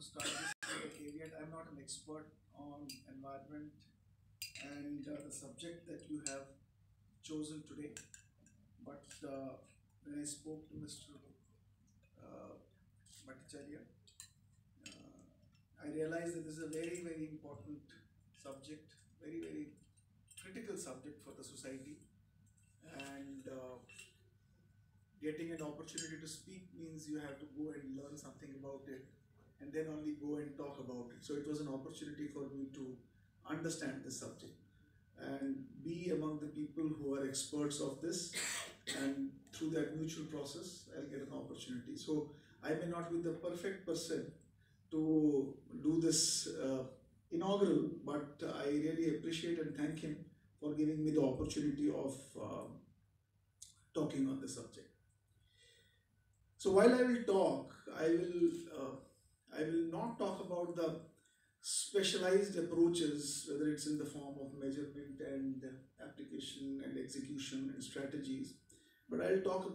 start this with a caveat. I'm not an expert on environment and the subject that you have chosen today. But when I spoke to Mr. Bhattacharya, I realized that this is a very, very important subject, very, very critical subject for the society. And getting an opportunity to speak means you have to go and learn something about it and then only go and talk about it. So it was an opportunity for me to understand this subject and be among the people who are experts of this, and through that mutual process I'll get an opportunity. So I may not be the perfect person to do this inaugural, but I really appreciate and thank him for giving me the opportunity of talking on the subject. So while I will talk, I will not talk about the specialized approaches, whether it's in the form of measurement and application and execution and strategies, but I'll talk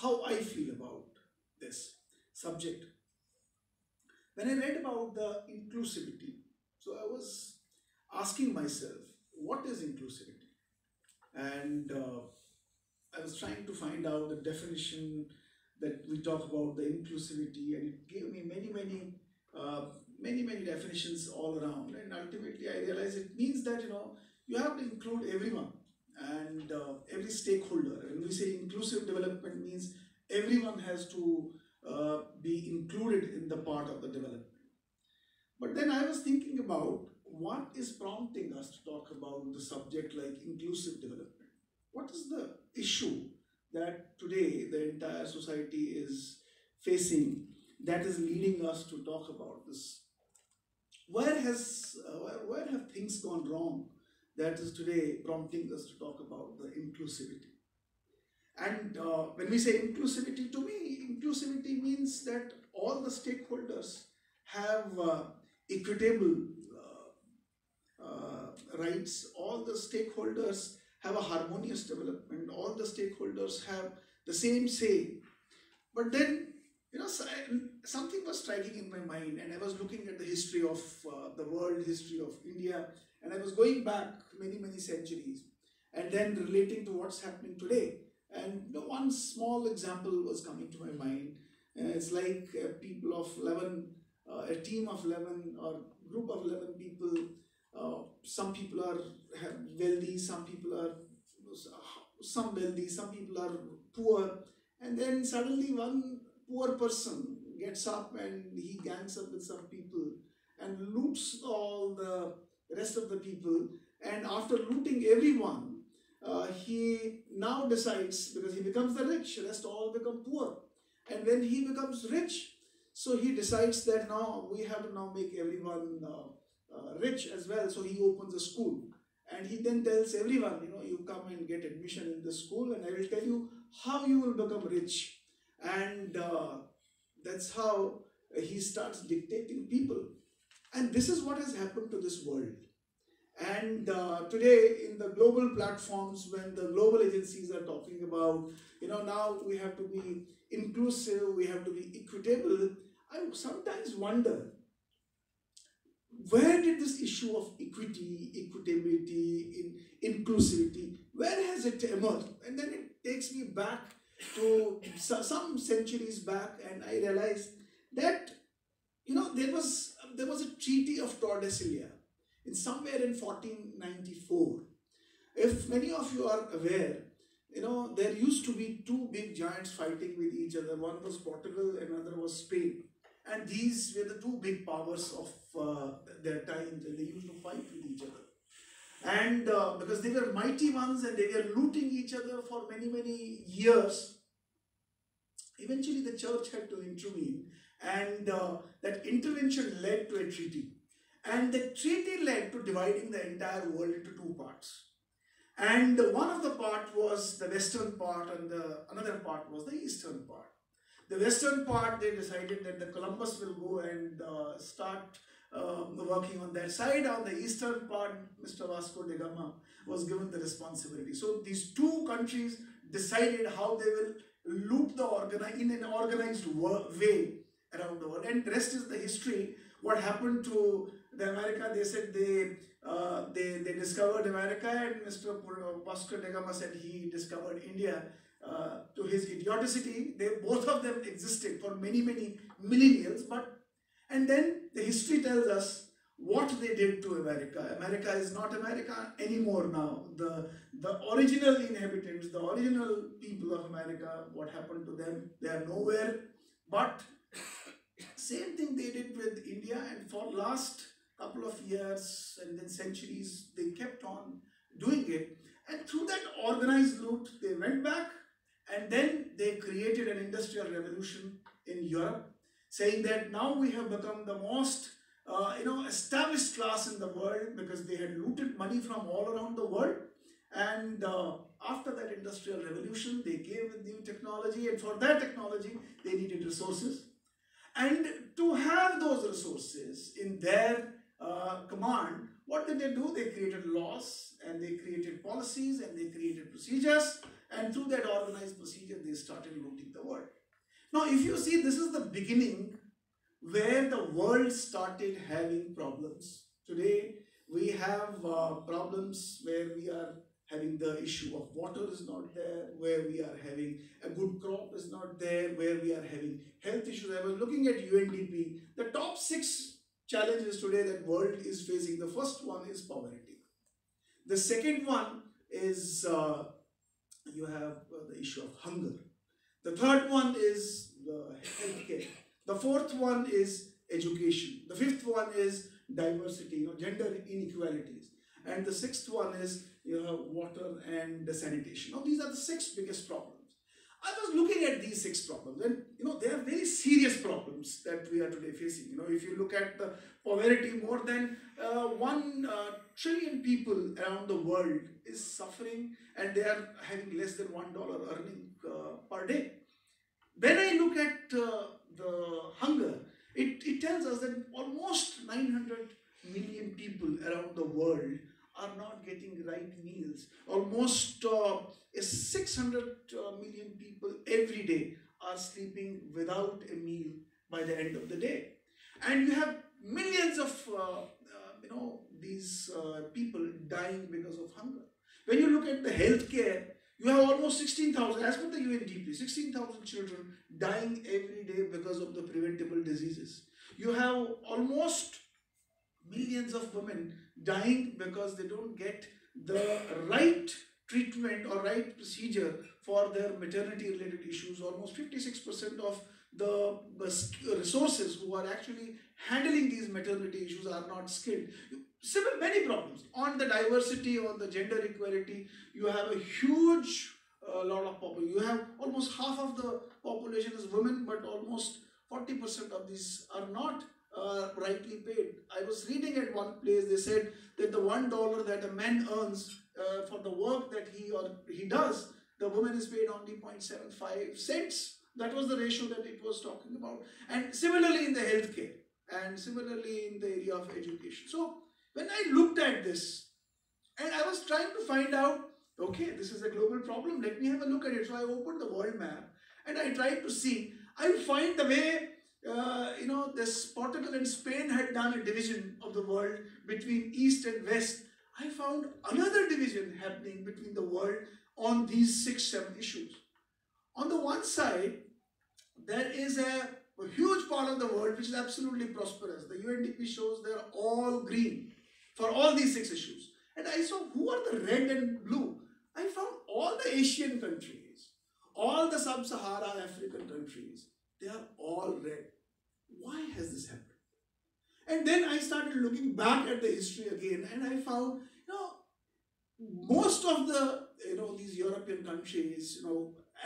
how I feel about this subject. When I read about the inclusivity, so I was asking myself, what is inclusivity? And I was trying to find out the definition that we talk about the inclusivity, and it gave me many definitions all around. And ultimately, I realized it means that you have to include everyone and every stakeholder. And when we say inclusive development, means everyone has to be included in the part of the development. But then I was thinking about what is prompting us to talk about the subject like inclusive development. What is the issue that today the entire society is facing that is leading us to talk about this? Where have things gone wrong that is today prompting us to talk about the inclusivity? And when we say inclusivity, to me, inclusivity means that all the stakeholders have equitable rights, all the stakeholders have a harmonious development, all the stakeholders have the same say. But then, something was striking in my mind, and I was looking at the history of the world, history of India, and I was going back many centuries, and then relating to what's happening today. And one small example was coming to my mind. It's like a team of 11 or group of 11 people. Some people are wealthy, some people are wealthy, some people are poor, and then suddenly one poor person gets up and he gangs up with some people and loots all the rest of the people, and after looting everyone, he now decides, because he becomes the rich, the rest all become poor, and when he becomes rich, so he decides that now we have to now make everyone rich as well. So he opens a school, and he then tells everyone, you come and get admission in the school, and I will tell you how you will become rich. And that's how he starts dictating people. And this is what has happened to this world. And today in the global platforms, when the global agencies are talking about, now we have to be inclusive, we have to be equitable, I sometimes wonder, where did this issue of equity, equitability, inclusivity, where has it emerged? And then it takes me back to some centuries back, and I realized that there was a Treaty of Tordesillas in somewhere in 1494. If many of you are aware, there used to be two big giants fighting with each other. One was Portugal, another was Spain. And these were the two big powers of their times, and they used to fight with each other. And because they were mighty ones and they were looting each other for many years, eventually the church had to intervene, and that intervention led to a treaty. And the treaty led to dividing the entire world into two parts. And one of the part was the western part, and the another part was the eastern part. The western part, they decided that the Columbus will go and start working on that side. On the eastern part, Mr. Vasco da Gama was given the responsibility. So these two countries decided how they will loot in an organized way around the world. and the rest is the history. What happened to the America? They said they discovered America, and Mr. Vasco da Gama said he discovered India. To his idioticity, both of them existed for many millennials, and then the history tells us what they did to America. America is not America anymore now. The original inhabitants, the original people of America, what happened to them? They are nowhere. But same thing they did with India, and for last couple of years and then centuries, they kept on doing it. And through that organized loot, they went back, and then they created an industrial revolution in Europe, saying that now we have become the most established class in the world, because they had looted money from all around the world. And after that industrial revolution, they came with new technology, and for that technology, they needed resources. And to have those resources in their command, what did they do? They created laws, and they created policies, and they created procedures, and through that organized procedure, they started looting the world. Now, if you see, this is the beginning where the world started having problems. Today, we have problems where we are having the issue of water is not there, where we are having a good crop is not there, where we are having health issues. I was looking at UNDP, the top 6 challenges today that world is facing. The first one is poverty. The second one is you have the issue of hunger. The third one is the healthcare. The fourth one is education. The fifth one is diversity, gender inequalities. And the sixth one is water and sanitation. Now, these are the 6 biggest problems. I was looking at these 6 problems, and they are very serious problems that we are today facing. If you look at the poverty, more than 1 trillion people around the world is suffering, and they are having less than $1 earning per day. When I look at the hunger, it tells us that almost 900 million people around the world are not getting right meals. Almost 600 million people every day are sleeping without a meal by the end of the day. And you have millions of these people dying because of hunger. When you look at the healthcare, you have almost 16,000, as per the UNDP, 16,000 children dying every day because of the preventable diseases. You have almost millions of women dying because they don't get the right treatment or right procedure for their maternity related issues. Almost 56% of the resources who are actually handling these maternity issues are not skilled. Many problems. On the diversity, on the gender equality, you have a huge lot of population. You have almost half of the population is women, but almost 40% of these are not rightly paid. I was reading at one place, they said that the $1 that a man earns for the work that he does, the woman is paid only 0.75 cents. That was the ratio that it was talking about. And similarly in the healthcare, and similarly in the area of education. So when I looked at this, and I was trying to find out, okay, this is a global problem, let me have a look at it. So I opened the world map, and I tried to see, I find the way this Portugal and Spain had done a division of the world between East and West. I found another division happening between the world on these 6-7 issues. On the one side, there is a huge part of the world which is absolutely prosperous. The UNDP shows they are all green for all these 6 issues. And I saw who are the red and blue. I found all the Asian countries, all the sub-Sahara African countries, they are all red. Why has this happened? And then I started looking back at the history again, and I found, most of the, these European countries,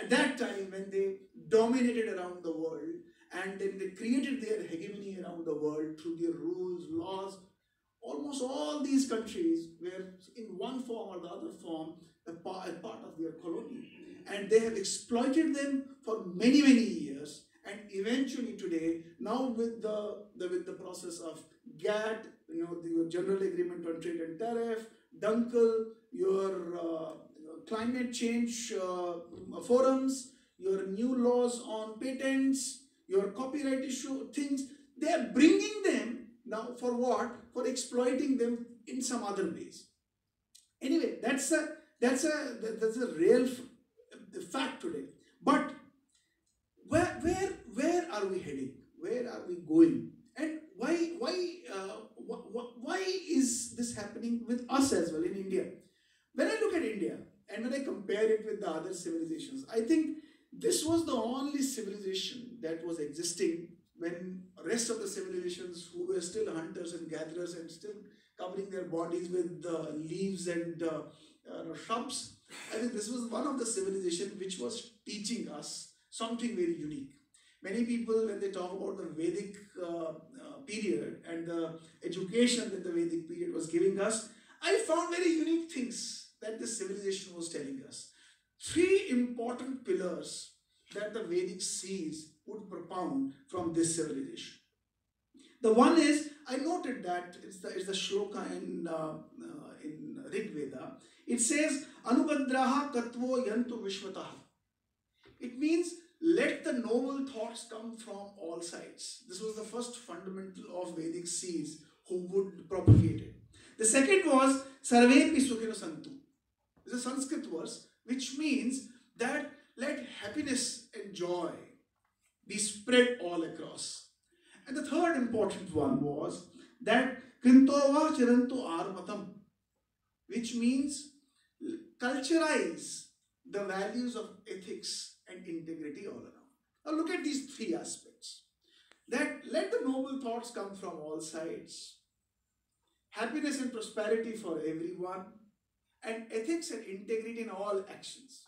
at that time when they dominated around the world, and then they created their hegemony around the world through their rules, laws, almost all these countries were in one form or the other form a part of their colony. And they have exploited them for many years. And eventually today, now with the process of GATT, your General Agreement on Trade and Tariff, DUNCL, your climate change forums, your new laws on patents, your copyright issue things, they are bringing them now for what? For exploiting them in some other ways. Anyway, that's a real fact today. But where are we heading? Where are we going? And why is this happening with us as well in India? When I look at India and when I compare it with the other civilizations, I think this was the only civilization that was existing when rest of the civilizations who were still hunters and gatherers and still covering their bodies with leaves and shrubs. I think this was one of the civilizations which was teaching us something very unique. Many people, when they talk about the Vedic period and the education that the Vedic period was giving us, I found very unique things that this civilization was telling us. Three important pillars that the Vedic seas would propound from this civilization. The one is, I noted that it's the shloka in Rig Veda. It says, Anubadraha Katvo Yantu Vishwataha. It means, let the noble thoughts come from all sides. This was the first fundamental of Vedic seeds who would propagate it. The second was, Sarvepi Sukhino Santu. It's a Sanskrit verse which means that let happiness and joy be spread all across. And the third important one was that Krintova Chirantu Armatam, which means culturize the values of ethics and integrity all around. Now look at these three aspects. That let the noble thoughts come from all sides, happiness and prosperity for everyone, and ethics and integrity in all actions.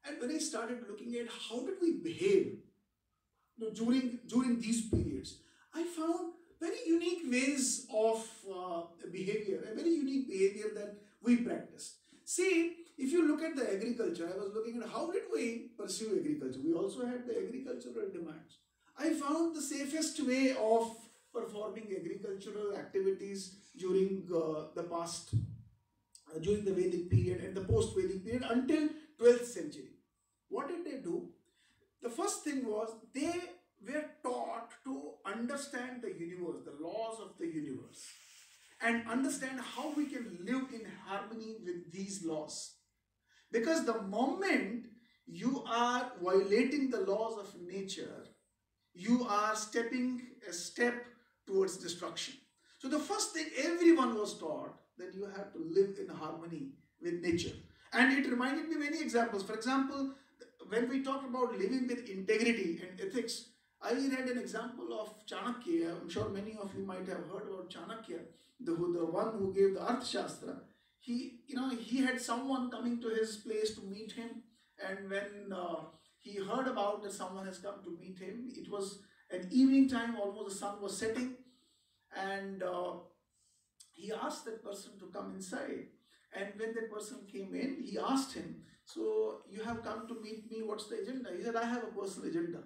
And when I started looking at how did we behave during these periods, I found very unique ways of behavior, a very unique behavior that we practiced. See, if you look at the agriculture, I was looking at how did we pursue agriculture. We also had the agricultural demands. I found the safest way of performing agricultural activities during during the Vedic period and the post-Vedic period until 12th century. What did they do? The first thing was they were taught to understand the universe, the laws of the universe, and understand how we can live in harmony with these laws. Because the moment you are violating the laws of nature, you are stepping a step towards destruction. So the first thing everyone was taught that you have to live in harmony with nature. And it reminded me many examples. For example, when we talk about living with integrity and ethics, I read an example of Chanakya. I'm sure many of you might have heard about Chanakya, the one who gave the Arthashastra. He had someone coming to his place to meet him, and when he heard about that someone has come to meet him, it was an evening time, almost the sun was setting, and he asked that person to come inside. And when that person came in, he asked him, so you have come to meet me, what's the agenda? He said, I have a personal agenda.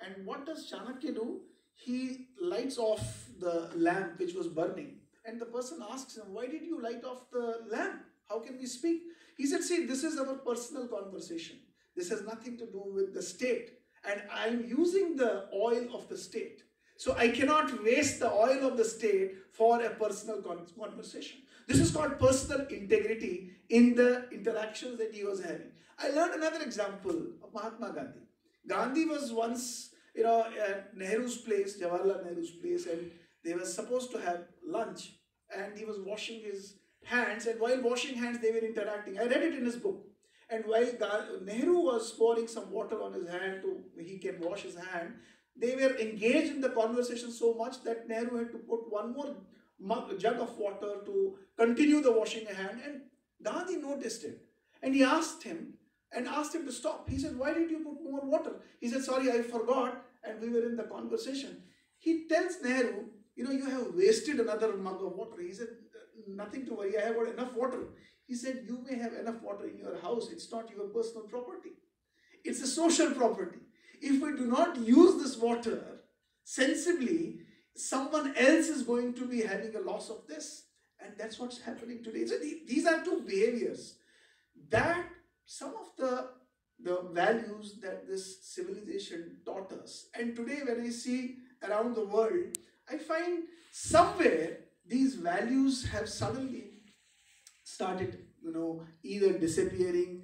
And what does Chanakya do? He lights off the lamp which was burning. And the person asks him, why did you light off the lamp? How can we speak? He said, see, this is our personal conversation. This has nothing to do with the state. And I'm using the oil of the state. So I cannot waste the oil of the state for a personal conversation. This is called personal integrity in the interactions that he was having. I learned another example of Mahatma Gandhi. Gandhi was once, at Nehru's place, Jawaharlal Nehru's place, and they were supposed to have lunch, and he was washing his hands, and while washing hands, they were interacting. I read it in his book. And while Nehru was pouring some water on his hand so he can wash his hand, they were engaged in the conversation so much that Nehru had to put one more jug of water to continue the washing a hand, and Gandhi noticed it. And he asked him to stop. He said, why did you put more water? He said, sorry, I forgot, and we were in the conversation. He tells Nehru, you have wasted another mug of water. He said, nothing to worry, I have got enough water. He said, you may have enough water in your house. It's not your personal property. It's a social property. If we do not use this water sensibly, someone else is going to be having a loss of this. And that's what's happening today. So these are two behaviors that some of the the values that this civilization taught us. And today when I see around the world, I find somewhere these values have suddenly started, either disappearing.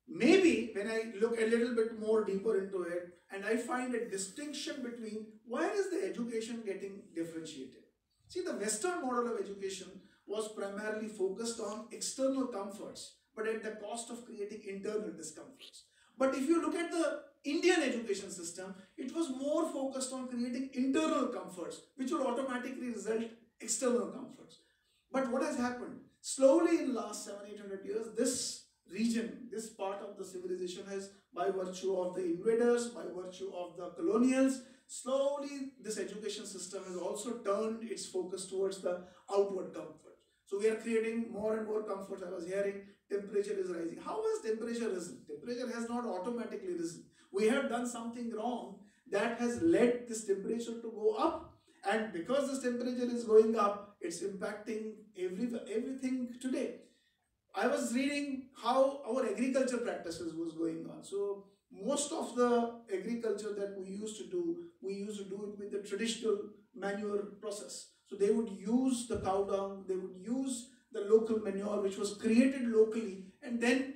Maybe when I look a little bit more deeper into it, and I find a distinction between where is the education getting differentiated. See, the Western model of education was primarily focused on external comforts, but at the cost of creating internal discomforts. But if you look at the Indian education system, it was more focused on creating internal comforts, which would automatically result external comforts. But what has happened? Slowly in the last 700-800 years, this region, this part of the civilization has, by virtue of the invaders, by virtue of the colonials, slowly this education system has also turned its focus towards the outward comfort. So we are creating more and more comfort. I was hearing temperature is rising. How has temperature risen? Temperature has not automatically risen. We have done something wrong that has led this temperature to go up. And because this temperature is going up, it's impacting everything today. I was reading how our agriculture practices was going on. So most of the agriculture that we used to do it with the traditional manure process. So they would use the cow dung, they would use the local manure which was created locally, and then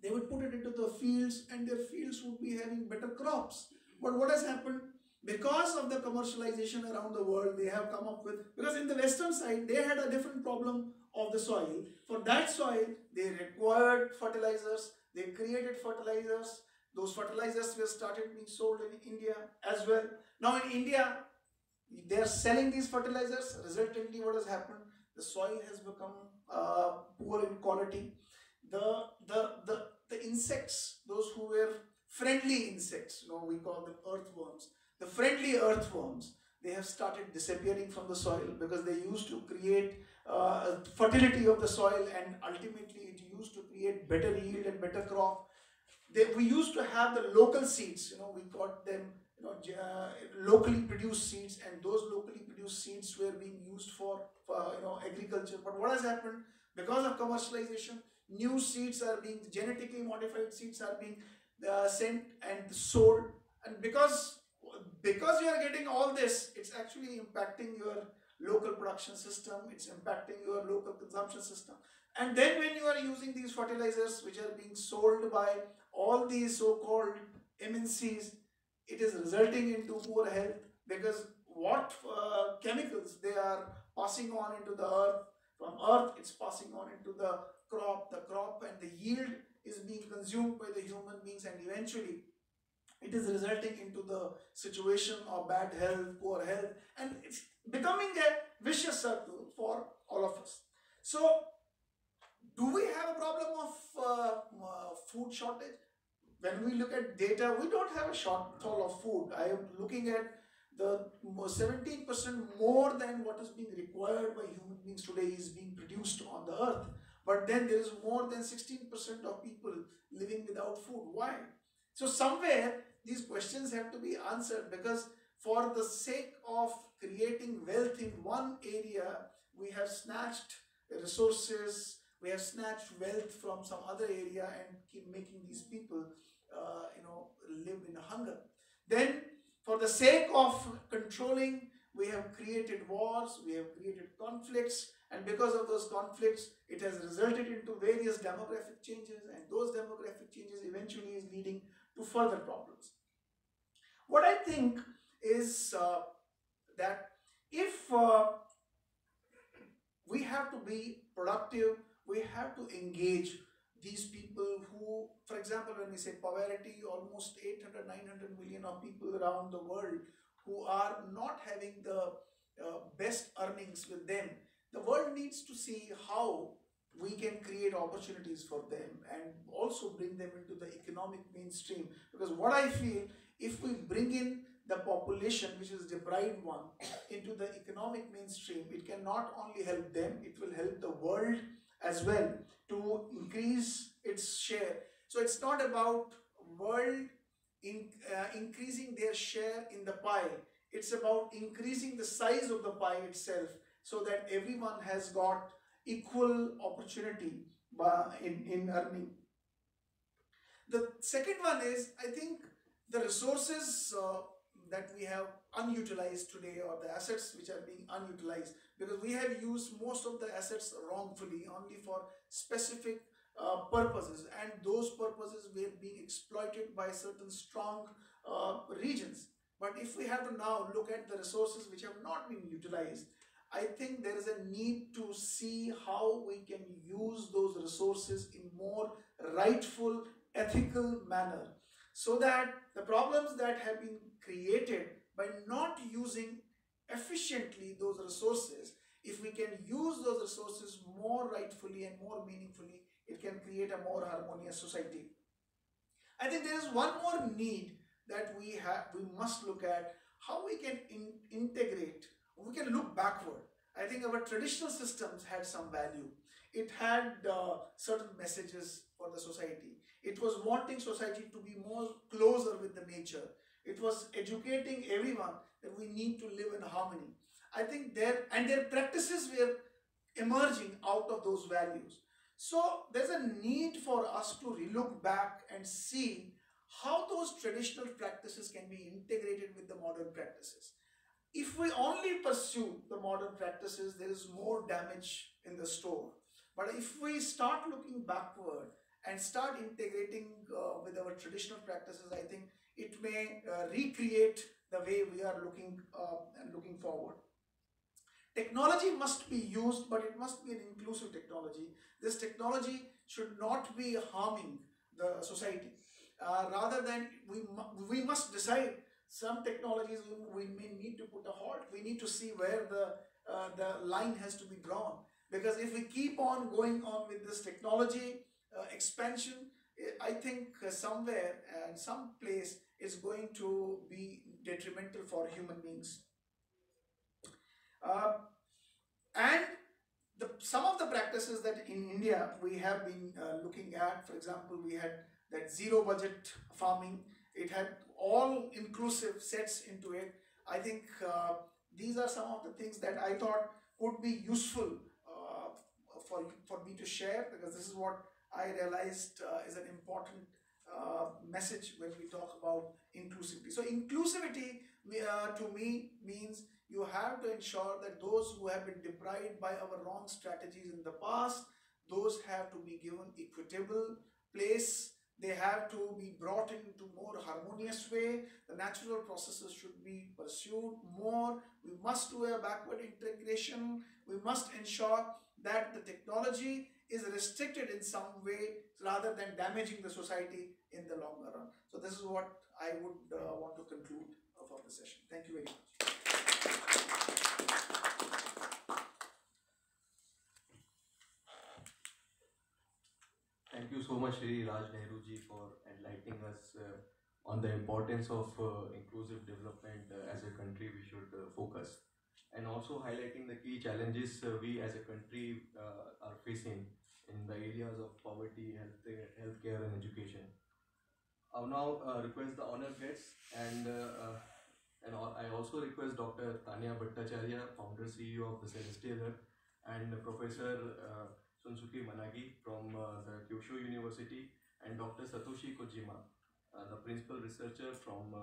they would put it into the fields, and their fields would be having better crops. But what has happened? Because of the commercialization around the world, they have come up with, because in the western side, they had a different problem of the soil. For that soil, they required fertilizers, they created fertilizers. Those fertilizers were started being sold in India as well. Now in India, they are selling these fertilizers. Resultantly, what has happened? The soil has become poor in quality. The insects, those who were friendly insects, we call them earthworms. The friendly earthworms, they have started disappearing from the soil because they used to create fertility of the soil, and ultimately it used to create better yield and better crop. We used to have the local seeds, we got them, locally produced seeds, and those locally produced seeds were being used for agriculture. But what has happened? Because of commercialization, new seeds are being, genetically modified seeds are being sent and sold, and because you are getting all this, it's actually impacting your local production system, it's impacting your local consumption system. And then when you are using these fertilizers which are being sold by all these so-called MNCs, it is resulting into poor health, because what chemicals they are passing on into the earth, from earth it's passing on into the crop and the yield is being consumed by the human beings, and eventually it is resulting into the situation of bad health, poor health, and it's becoming a vicious circle for all of us. So, do we have a problem of food shortage? When we look at data, we don't have a shortfall of food. I am looking at the 17% more than what is being required by human beings today is being produced on the earth. But then there is more than 16% of people living without food. Why? So somewhere these questions have to be answered, because for the sake of creating wealth in one area, we have snatched resources, we have snatched wealth from some other area and keep making these people live in hunger. Then for the sake of controlling, we have created wars, we have created conflicts, and because of those conflicts, it has resulted into various demographic changes, and those demographic changes eventually is leading to further problems. What I think is that if we have to be productive, we have to engage these people who, for example, when we say poverty, almost 800-900 million of people around the world who are not having the best earnings with them. The world needs to see how we can create opportunities for them and also bring them into the economic mainstream. Because what I feel, if we bring in the population, which is deprived one, into the economic mainstream, it can not only help them, it will help the world as well to increase its share. So it's not about world increasing their share in the pie. It's about increasing the size of the pie itself, so that everyone has got equal opportunity in earning. The second one is, I think, the resources that we have unutilized today, or the assets which are being unutilized, because we have used most of the assets wrongfully, only for specific purposes, and those purposes were being exploited by certain strong regions. But if we have to now look at the resources which have not been utilized, I think there is a need to see how we can use those resources in more rightful, ethical manner, so that the problems that have been created by not using efficiently those resources, if we can use those resources more rightfully and more meaningfully, it can create a more harmonious society. I think there is one more need that we must look at, how we can integrate, we can look backward. I think our traditional systems had some value. It had certain messages for the society. It was wanting society to be more closer with the nature. It was educating everyone that we need to live in harmony. I think their practices were emerging out of those values. So there's a need for us to relook back and see how those traditional practices can be integrated with the modern practices. If we only pursue the modern practices, there is more damage in the store. But if we start looking backward and start integrating with our traditional practices, I think it may recreate the way we are looking forward. Technology must be used, but it must be an inclusive technology. This technology should not be harming the society. Rather than, we must decide some technologies we may need to put a halt. We need to see where the line has to be drawn. Because if we keep on going on with this technology expansion, I think somewhere and some place is going to be detrimental for human beings. And some of the practices that in India we have been looking at, for example, we had that zero budget farming. It had all inclusive sets into it. I think these are some of the things that I thought would be useful for me to share, because this is what I realized is an important message when we talk about inclusivity. So inclusivity to me means you have to ensure that those who have been deprived by our wrong strategies in the past, those have to be given equitable place. They have to be brought into more harmonious way. The natural processes should be pursued more. We must do a backward integration. We must ensure that the technology is restricted in some way rather than damaging the society in the longer run. So this is what I would want to conclude for the session. Thank you very much. Thank you so much, Shri Nehru ji, for enlightening us on the importance of inclusive development as a country we should focus, and also highlighting the key challenges we as a country are facing in the areas of poverty, healthcare and education. I'll now request the honor guests, and I also request Dr. Tanya Bhattacharya, founder CEO of the Celesitial, and Professor Sunsuke Managi from the Kyushu University, and Dr. Satoshi Kojima, the principal researcher from